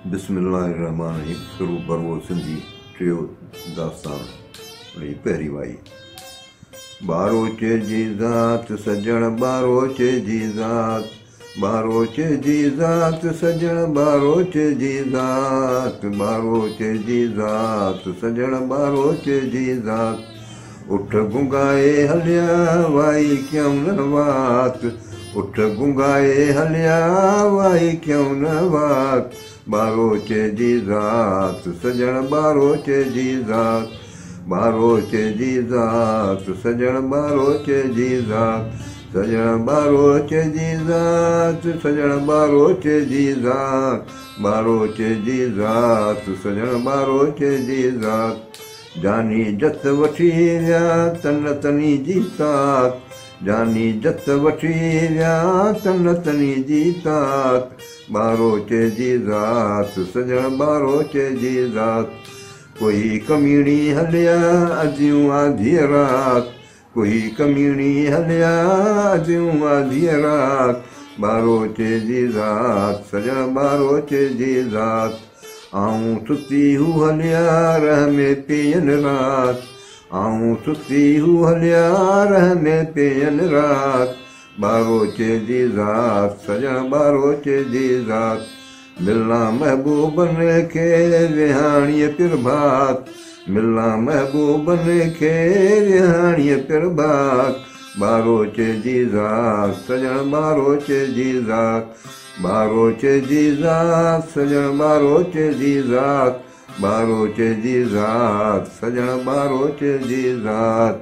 बिस्मिल्लाहिर्रहमानिर्रहीम। शुरू बरवो सिंधी टियों दास्तान वही पहिरीं वाई। बारोचे जी ज़ात सजण बारोचे जी ज़ात, बारोचे जी ज़ात सजण बारोचे जी ज़ात, बारोचे जी ज़ात सजण बारोचे जी ज़ात। उठ गुंगाए हलिया वाई क्यों न वात, उठ गुंगाए हलिया वाई क्यों न वात। बारोचे जी ज़ात सजण बारोचे जी ज़ात, बारोचे जी ज़ात सजण बारोचे जी ज़ात, सजण बारोचे जी ज़ात सजण बारोचे जी ज़ात, बारोचे जी ज़ात सजण बारोचे जी ज़ात। जानी जत वठी विया तन तनी जी तात, जानी जत वठी विया तन तनी जी तात। बारोचे जी ज़ात सजण बारोचे जी ज़ात। कोई कमीणी हलिया अजियूं आधी रात, कोई कमीणी हलिया अजियूं आधी रात। बारोचे जी ज़ात सजण बारोचे जी ज़ात। आऊं सुती हूँ हलिया रह में पेयन रात, आऊं सुती हूँ हलिया रह में पेयन रात। बारोचे जी ज़ात सजण बारोचे जी ज़ात। मिला महबूबन खे विहाणीअ पिरभात, मिला महबूबन खे विहाणीअ पिरभात। बारोचे जी ज़ात सजण बारोचे जी ज़ात, बारोचे जी ज़ात सजण बारोचे जी ज़ात, बारोचे जी ज़ात सजण बारोचे जी ज़ात।